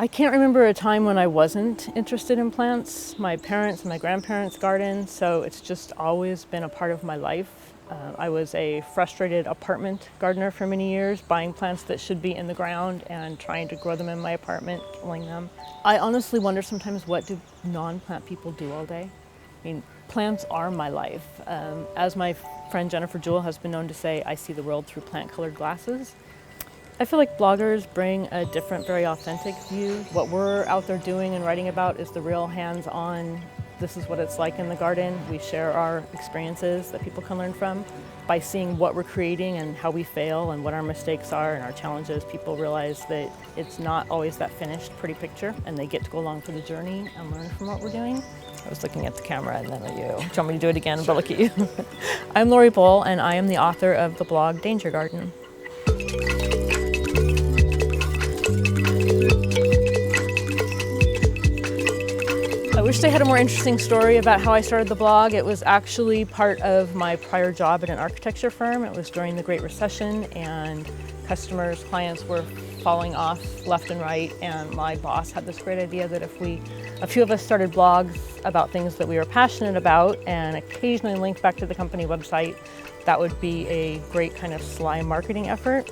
I can't remember a time when I wasn't interested in plants. My parents and my grandparents garden, so it's just always been a part of my life. I was a frustrated apartment gardener for many years, buying plants that should be in the ground and trying to grow them in my apartment, killing them. I honestly wonder sometimes, what do non-plant people do all day? I mean, plants are my life. As my friend Jennifer Jewell has been known to say, I see the world through plant-colored glasses. I feel like bloggers bring a different, very authentic view. What we're out there doing and writing about is the real hands-on, this is what it's like in the garden. We share our experiences that people can learn from. By seeing what we're creating and how we fail and what our mistakes are and our challenges, people realize that it's not always that finished, pretty picture, and they get to go along for the journey and learn from what we're doing. I was looking at the camera and then at you. Do you want me to do it again? But look at you. I'm Loree Bohl, and I am the author of the blog Danger Garden. I wish they had a more interesting story about how I started the blog. It was actually part of my prior job at an architecture firm. It was during the Great Recession, and customers, clients were falling off left and right, and my boss had this great idea that if a few of us started blogs about things that we were passionate about and occasionally linked back to the company website, that would be a great kind of sly marketing effort.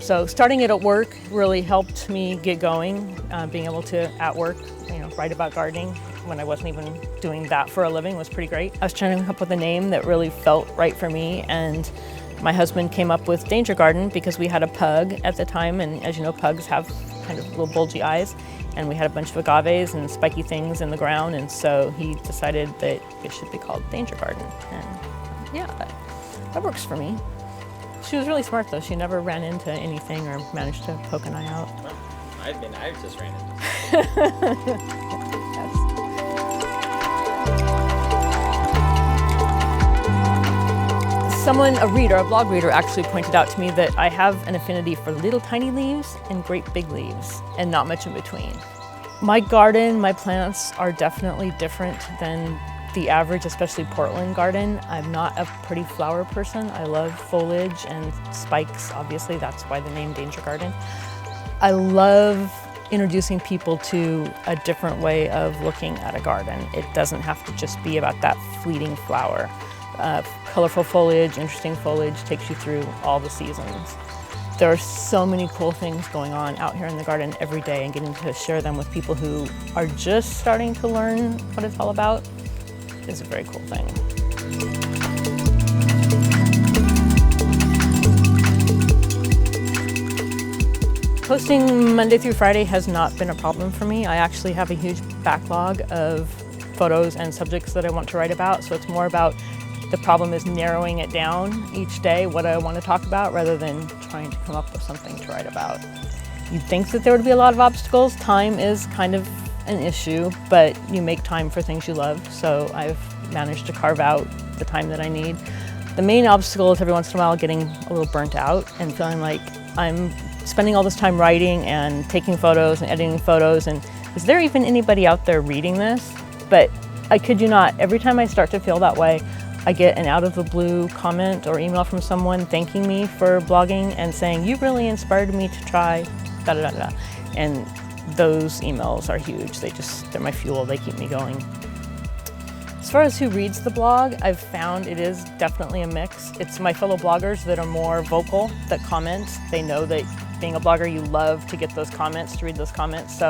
So starting it at work really helped me get going. Being able to, at work, write about gardening when I wasn't even doing that for a living was pretty great. I was trying to come up with a name that really felt right for me, and my husband came up with Danger Garden because we had a pug at the time, and as you know, pugs have kind of little bulgy eyes, and we had a bunch of agaves and spiky things in the ground, and so he decided that it should be called Danger Garden, and yeah, that works for me. She was really smart though. She never ran into anything or managed to poke an eye out. Well, I just ran into Yes. Someone, a blog reader, actually pointed out to me that I have an affinity for little tiny leaves and great big leaves and not much in between. My garden, my plants are definitely different than the average, especially Portland garden. I'm not a pretty flower person. I love foliage and spikes, obviously, that's why the name Danger Garden. I love introducing people to a different way of looking at a garden. It doesn't have to just be about that fleeting flower. Colorful foliage, interesting foliage takes you through all the seasons. There are so many cool things going on out here in the garden every day, and getting to share them with people who are just starting to learn what it's all about is a very cool thing. Posting Monday through Friday has not been a problem for me. I actually have a huge backlog of photos and subjects that I want to write about, so it's more about the problem is narrowing it down each day, what I want to talk about, rather than trying to come up with something to write about. You'd think that there would be a lot of obstacles. Time is kind of an issue, but you make time for things you love, so I've managed to carve out the time that I need. The main obstacle is every once in a while getting a little burnt out and feeling like I'm spending all this time writing and taking photos and editing photos, and is there even anybody out there reading this? But I kid you not, every time I start to feel that way, I get an out of the blue comment or email from someone thanking me for blogging and saying, you really inspired me to try da-da-da-da. And those emails are huge. They're my fuel, they keep me going. As far as who reads the blog, I've found it is definitely a mix. It's my fellow bloggers that are more vocal, that comment. They know that being a blogger, you love to get those comments, to read those comments.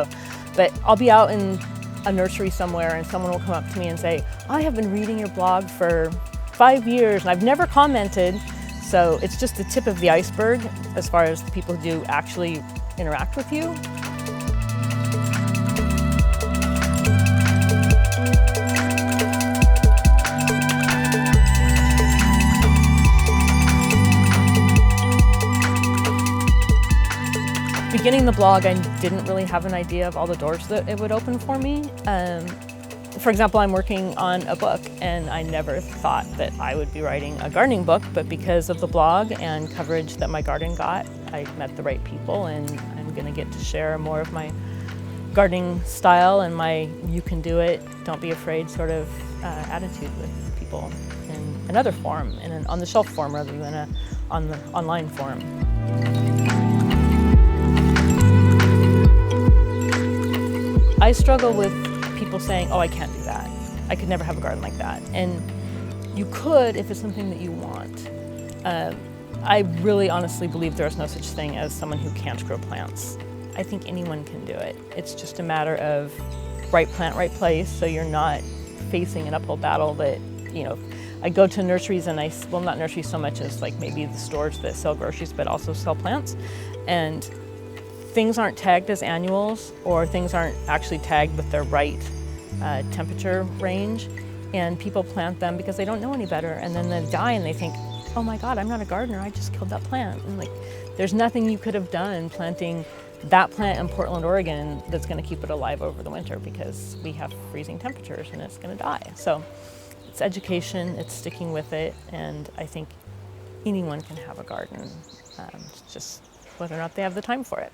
But I'll be out in a nursery somewhere and someone will come up to me and say, I have been reading your blog for 5 years and I've never commented. So it's just the tip of the iceberg as far as the people who do actually interact with you. Beginning the blog, I didn't really have an idea of all the doors that it would open for me. For example, I'm working on a book, and I never thought that I would be writing a gardening book, but because of the blog and coverage that my garden got, I met the right people, and I'm going to get to share more of my gardening style and my you can do it, don't be afraid sort of attitude with people in another form, in an on-the-shelf form rather than on the online form. I struggle with people saying, oh, I can't do that. I could never have a garden like that. And you could if it's something that you want. I really honestly believe there is no such thing as someone who can't grow plants. I think anyone can do it. It's just a matter of right plant, right place, so you're not facing an uphill battle that, you know, I go to nurseries and well, not nurseries so much as like maybe the stores that sell groceries but also sell plants, and things aren't tagged as annuals, or things aren't actually tagged with their right temperature range, and people plant them because they don't know any better, and then they die and they think, oh my God, I'm not a gardener, I just killed that plant. And like, there's nothing you could have done planting that plant in Portland, Oregon that's gonna keep it alive over the winter, because we have freezing temperatures and it's gonna die. So it's education, it's sticking with it, and I think anyone can have a garden. It's just whether or not they have the time for it.